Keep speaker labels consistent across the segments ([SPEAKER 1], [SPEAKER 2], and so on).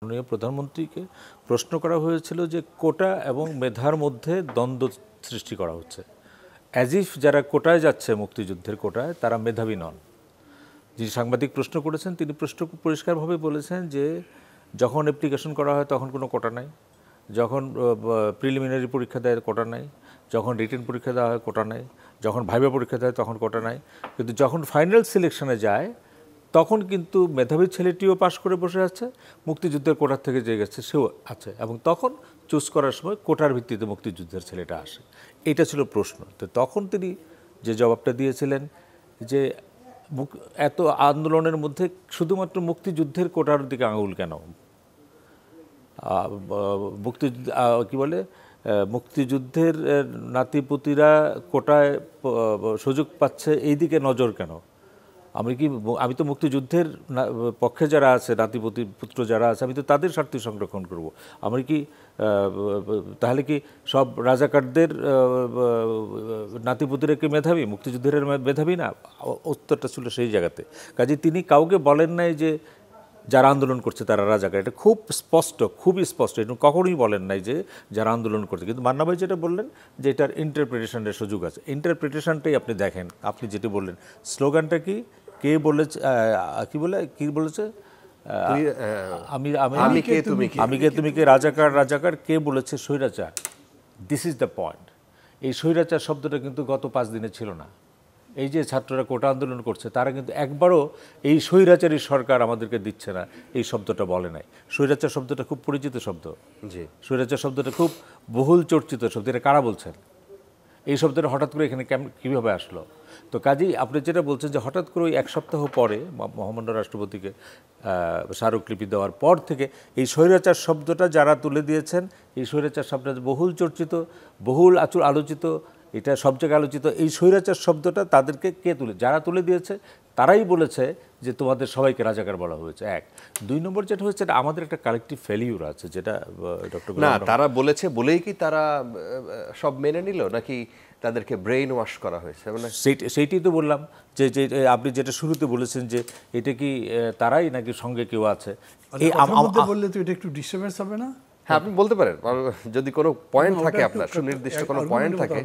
[SPEAKER 1] মাননীয় প্রধানমন্ত্রীকে প্রশ্ন করা হয়েছিল যে কোটা এবং মেধার মধ্যে দ্বন্দ্ব সৃষ্টি করা হচ্ছে, অ্যাজ ইফ যারা কোটায় যাচ্ছে মুক্তিযুদ্ধের কোটায় তারা মেধাবী নন। যিনি সাংবাদিক প্রশ্ন করেছেন তিনি প্রশ্ন পরিষ্কারভাবে বলেছেন যে যখন অ্যাপ্লিকেশন করা হয় তখন কোনো কোটা নাই, যখন প্রিলিমিনারি পরীক্ষা দেয় কোটা নাই, যখন রিটেন পরীক্ষা দেওয়া হয় কোটা নাই, যখন ভাইভা পরীক্ষা দেয় তখন কোটা নাই, কিন্তু যখন ফাইনাল সিলেকশনে যায় তখন কিন্তু মেধাবী ছেলেটিও পাশ করে বসে আছে, মুক্তিযুদ্ধের কোটার থেকে যে গেছে সেও আছে, এবং তখন চুজ করার সময় কোটার ভিত্তিতে মুক্তিযুদ্ধের ছেলেটা আসে। এটা ছিল প্রশ্ন। তো তখন তিনি যে জবাবটা দিয়েছিলেন যে এত আন্দোলনের মধ্যে শুধুমাত্র মুক্তিযুদ্ধের কোটার দিকে আঙুল কেন, মুক্তিযুদ্ধ কী বলে মুক্তিযুদ্ধের নাতিপুতিরা কোটায় সুযোগ পাচ্ছে এই দিকে নজর কেন? আমি তো মুক্তিযুদ্ধের পক্ষে যারা আছে, নাতিপুতি পুত্র যারা আছে, আমি তো তাদের স্বার্থ সংরক্ষণ করব। আমি কি তাহলে কি সব রাজাকারদের নাতিপুতিরা কি মেধাবী, মুক্তিযুদ্ধের মেধাবী না? উত্তরটা ছিল সেই জায়গাতে। কাজে তিনি কাউকে বলেন নাই যে যারা আন্দোলন করছে তারা রাজাকার, এটা খুব স্পষ্ট, খুবই স্পষ্ট। এটা কখনোই বলেন নাই যে যারা আন্দোলন করছে। কিন্তু মান্না ভাই যেটা বললেন যে এটার ইন্টারপ্রিটেশনের সুযোগ আছে, ইন্টারপ্রিটেশনটাই আপনি দেখেন। আপনি যেটি বললেন স্লোগানটা কি, কে বলেছে, কি বলেছে, আমি কে তুমি কে, রাজাকার রাজাকার, কে বলেছে স্বৈরাচার? This is the point. এই স্বৈরাচার শব্দটা কিন্তু গত 5 দিনে ছিল না। এই যে ছাত্ররা কোটা আন্দোলন করছে তারা কিন্তু একবারও এই স্বৈরাচারী সরকার আমাদেরকে দিচ্ছে না এই শব্দটা বলে নাই। স্বৈরাচার শব্দটা খুব পরিচিত শব্দ, জি, স্বৈরাচার শব্দটা খুব বহুল চর্চিত শব্দ। এটা কারা বলছেন? এই শব্দটা হঠাৎ করে এখানে কীভাবে আসলো? তো কাজেই আপনি যেটা বলছেন যে হঠাৎ করে ওই 1 সপ্তাহ পরে মহামান্য রাষ্ট্রপতিকে স্মারকলিপি দেওয়ার পর থেকে এই স্বৈরাচার শব্দটা যারা তুলে দিয়েছেন, এই স্বৈরাচার শব্দটা বহুল চর্চিত, বহুল আলোচিত, এটা সব জায়গায় আলোচিত। এই স্বৈরাচার শব্দটা তাদেরকে যারা তুলে দিয়েছে তারাই বলেছে যে তোমাদের সবাইকে রাজাকার বলা হয়েছে। 1 2 নম্বর যেটা হচ্ছে আমাদের একটা কালেকটিভ ফেলিউর আছে, যেটা ডক্টর
[SPEAKER 2] না তারা বলেছে বলেই কি তারা সব মেনে নিল, নাকি তাদেরকে ব্রেইন ওয়াশ করা হয়েছে? মানে
[SPEAKER 1] সেইটাই তো বললাম যে আপনি যেটা শুরুতে বলেছেন যে এটা কি তারাই নাকি সঙ্গে কেউ আছে,
[SPEAKER 3] এই বললে তো এটা একটু ডিস্টার্বেন্স হবে না?
[SPEAKER 2] হ্যাঁ, আপনি বলতে পারেন যদি কোনো পয়েন্ট থাকে, আপনার সুনির্দিষ্ট কোনো পয়েন্ট থাকে।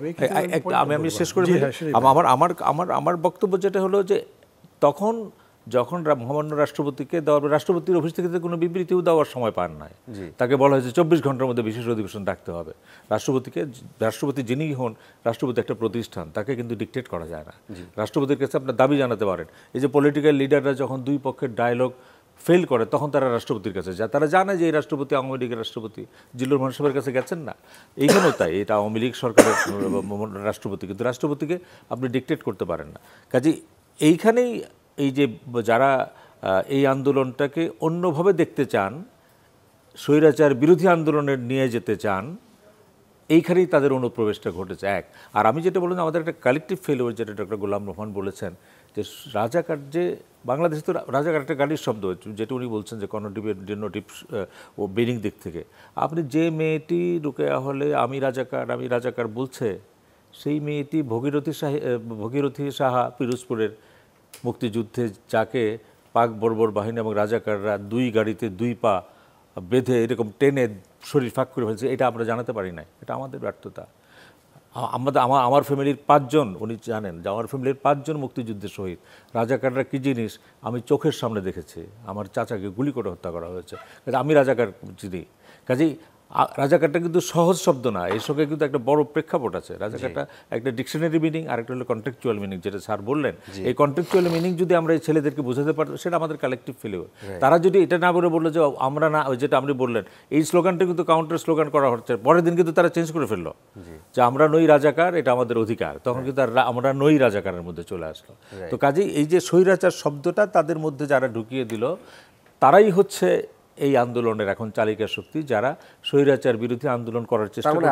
[SPEAKER 1] আমি শেষ করে আমার বক্তব্য যেটা হলো যে তখন যখন মহামান্য রাষ্ট্রপতিকে রাষ্ট্রপতির অফিস থেকে কোনো বিবৃতিও দেওয়ার সময় পান নাই, তাকে বলা হয়েছে 24 ঘন্টার মধ্যে বিশেষ অধিবেশন ডাকতে হবে। রাষ্ট্রপতি যিনিই হন, রাষ্ট্রপতি একটা প্রতিষ্ঠান, তাকে কিন্তু ডিকটেট করা যায় না। রাষ্ট্রপতির কাছে আপনার দাবি জানাতে পারেন। এই যে পলিটিক্যাল লিডাররা যখন দুই পক্ষের ডায়লগ ফেল করে তখন তারা রাষ্ট্রপতির কাছে যায়। তারা জানে যে এই রাষ্ট্রপতি আওয়ামী লীগের রাষ্ট্রপতি, জিল্লুর রহমান সাহেবের কাছে গেছেন না, এইখানেও তাই, এটা আওয়ামী লীগ সরকারের রাষ্ট্রপতি, কিন্তু রাষ্ট্রপতিকে আপনি ডিকটেট করতে পারেন না। কাজেই এইখানেই এই যে যারা এই আন্দোলনটাকে অন্যভাবে দেখতে চান, স্বৈরাচার বিরোধী আন্দোলনের নিয়ে যেতে চান, এইখানেই তাদের অনুপ্রবেশটা ঘটেছে। 1 আর আমি যেটা বললাম আমাদের একটা কালেকটিভ ফেলিওর, যেটা ডক্টর গোলাম রহমান বলেছেন যে রাজাকার, যে বাংলাদেশে তো রাজাকার একটা গালির শব্দ, যেটা উনি বলছেন যে কনোটেটিভ ও মিনিং দিক থেকে। আপনি যে মেয়েটি রোকেয়া হলে আমি রাজাকার বলছে, সেই মেয়েটি ভগীরথী সাহা পিরোজপুরের মুক্তিযুদ্ধে, যাকে পাক বর্বর বাহিনী এবং রাজাকাররা 2 গাড়িতে 2 পা বেঁধে এরকম টেনে শরীর ফাঁক করে ফেলছে, এটা আমরা জানাতে পারি নাই। এটা আমাদের ব্যর্থতা। আমার ফ্যামিলির 5 জন, উনি জানেন যে আমার ফ্যামিলির 5 জন মুক্তিযুদ্ধের শহীদ। রাজাকাররা কী জিনিস আমি চোখের সামনে দেখেছি। আমার চাচাকে গুলি করে হত্যা করা হয়েছে, আমি রাজাকার চিনি। কাজেই রাজাকারটা কিন্তু সহজ শব্দ না, এর সঙ্গে কিন্তু একটা বড় প্রেক্ষাপট আছে। রাজাকারটা একটা ডিকশনারি মিনিং, আর একটা হলো কন্টেক্সচুয়াল মিনিং, যেটা স্যার বললেন। এই কন্টেক্সচুয়াল মিনিং যদি আমরা এই ছেলেদেরকে বোঝাতে পারতাম, সেটা আমাদের কালেকটিভ ফেলিওর। তারা যদি এটা না বললো যে আমরা না, যেটা আপনি বললেন, এই স্লোগানটা কিন্তু কাউন্টার স্লোগান করা হচ্ছে, পরের দিন কিন্তু তারা চেঞ্জ করে ফেললো যে আমরা নই রাজাকার, এটা আমাদের অধিকার। তখন কিন্তু আমরা নই রাজাকারের মধ্যে চলে আসলো। তো কাজেই এই যে স্বৈরাচার শব্দটা তাদের মধ্যে যারা ঢুকিয়ে দিল, তারাই হচ্ছে এই আন্দোলনের এখন চালিকা শক্তি, যারা স্বৈরাচার বিরোধী আন্দোলন করার চেষ্টা করে।